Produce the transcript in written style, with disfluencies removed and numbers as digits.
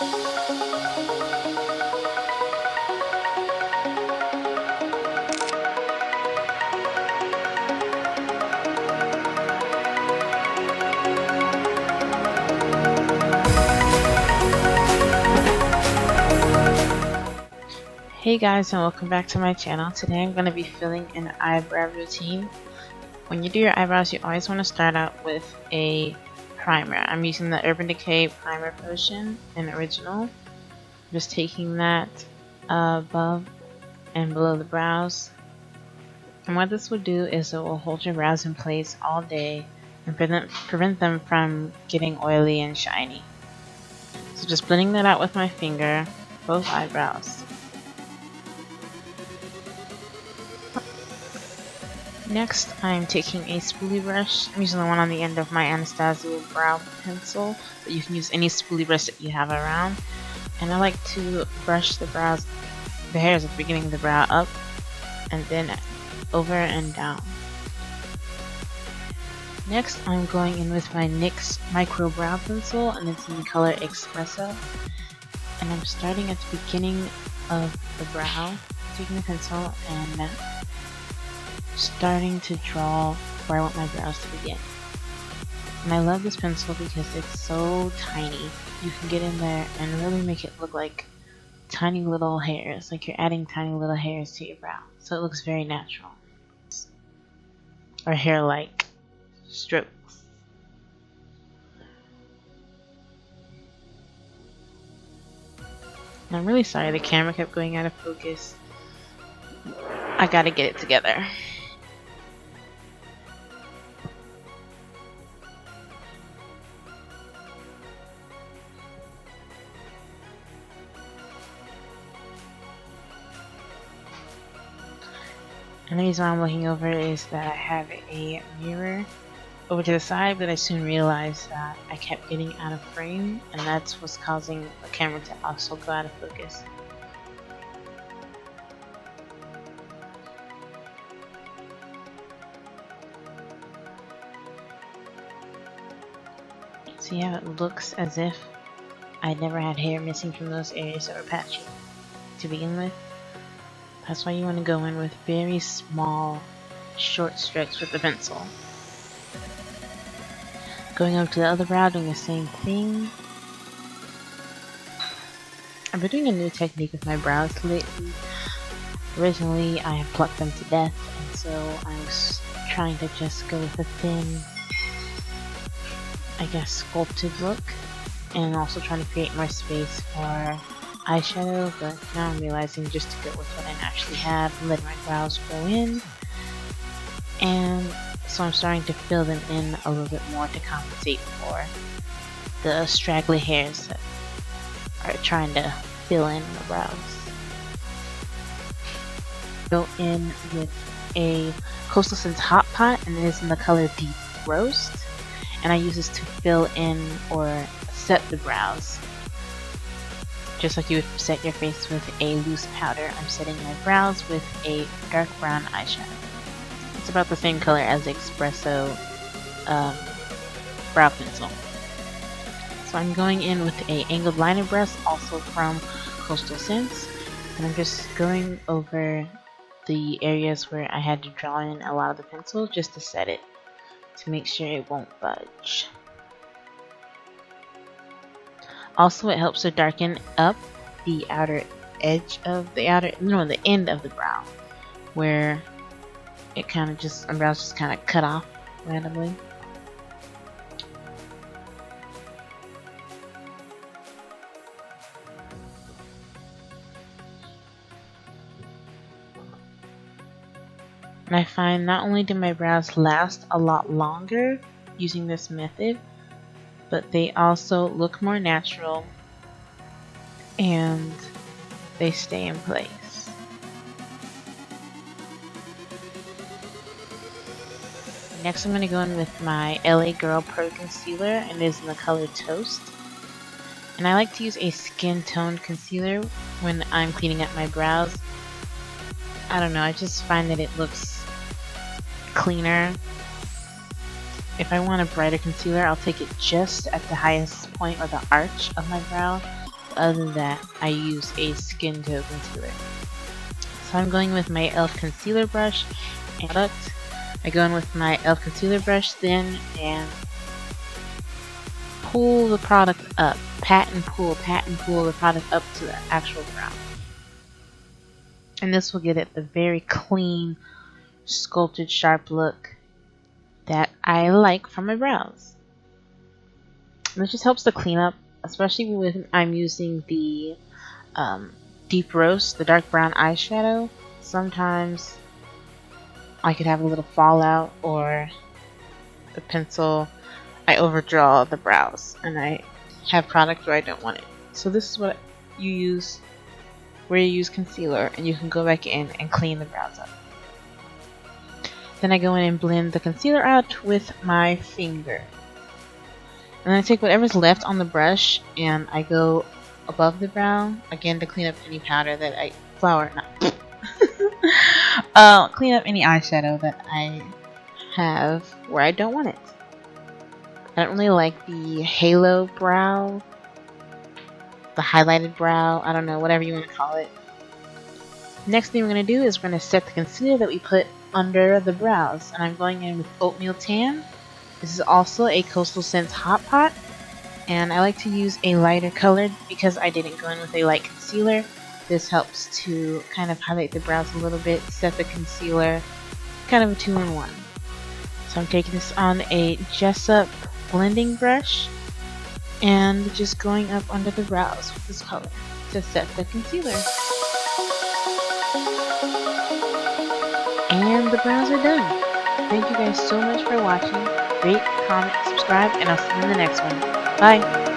Hey guys, and welcome back to my channel. Today I'm going to be filling an eyebrow routine. When you do your eyebrows, you always want to start out with a primer. I'm using the Urban Decay Primer Potion in Original. Just taking that above and below the brows. And what this will do is it will hold your brows in place all day and prevent them from getting oily and shiny. So just blending that out with my finger, both eyebrows. Next, I'm taking a spoolie brush. I'm using the one on the end of my Anastasia brow pencil, but you can use any spoolie brush that you have around. And I like to brush the hairs at the beginning of the brow up, and then over and down. Next, I'm going in with my NYX micro brow pencil, and it's in the color Expresso. And I'm starting at the beginning of the brow, taking the pencil and starting to draw where I want my brows to begin. And I love this pencil because it's so tiny. You can get in there and really make it look like tiny little hairs, like you're adding tiny little hairs to your brow. So it looks very natural. Or hair-like strokes. And I'm really sorry the camera kept going out of focus. I gotta get it together. And the reason why I'm looking over is that I have a mirror over to the side, but I soon realized that I kept getting out of frame, and that's what's causing the camera to also go out of focus. See how it looks as if I never had hair missing from those areas that were patchy to begin with. That's why you want to go in with very small, short strokes with the pencil. Going over to the other brow, doing the same thing. I've been doing a new technique with my brows lately. Originally, I plucked them to death, and so I was trying to just go with a thin, I guess, sculpted look, and also trying to create more space for eyeshadow, but now I'm realizing just to go with what I actually have and let my brows grow in. And so I'm starting to fill them in a little bit more to compensate for the straggly hairs that are trying to fill in the brows. Go in with a Coastal Scents Hot Pot, and it is in the color Deep Roast. And I use this to fill in or set the brows. Just like you would set your face with a loose powder, I'm setting my brows with a dark brown eyeshadow. It's about the same color as the Expresso brow pencil. So I'm going in with a angled liner brush, also from Coastal Scents, and I'm just going over the areas where I had to draw in a lot of the pencil just to set it, to make sure it won't budge. Also, it helps to darken up the outer edge of the the end of the brow, where it kind of just, my brows just kind of cut off randomly. And I find not only do my brows last a lot longer using this method, but they also look more natural and they stay in place. Next, I'm going to go in with my LA Girl Pro Concealer, and it is in the color Toast. And I like to use a skin toned concealer when I'm cleaning up my brows. I don't know, I just find that it looks cleaner. If I want a brighter concealer, I'll take it just at the highest point or the arch of my brow. other than that, I use a skin tone concealer. So I'm going with my e.l.f. concealer brush and product. I go in with my e.l.f. concealer brush then and pull the product up. Pat and pull the product up to the actual brow. And this will get it the very clean, sculpted, sharp look that I like from my brows. And this just helps to clean up, especially when I'm using the Deep Roast, the dark brown eyeshadow. Sometimes I could have a little fallout, or the pencil, I overdraw the brows and I have product where I don't want it. So this is what you use where you use concealer, and you can go back in and clean the brows up. Then I go in and blend the concealer out with my finger. And then I take whatever's left on the brush and I go above the brow again to clean up any powder that I clean up any eyeshadow that I have where I don't want it. I don't really like the halo brow, the highlighted brow, I don't know, whatever you want to call it. Next thing we're going to do is we're going to set the concealer that we put under the brows, and I'm going in with Oatmeal Tan. This is also a Coastal Scents Hot Pot, and I like to use a lighter color because I didn't go in with a light concealer. This helps to kind of highlight the brows a little bit, set the concealer, kind of a 2-in-1. So I'm taking this on a Jessup blending brush and just going up under the brows with this color to set the concealer. And the brows are done. Thank you guys so much for watching. Rate, comment, subscribe, and I'll see you in the next one. Bye!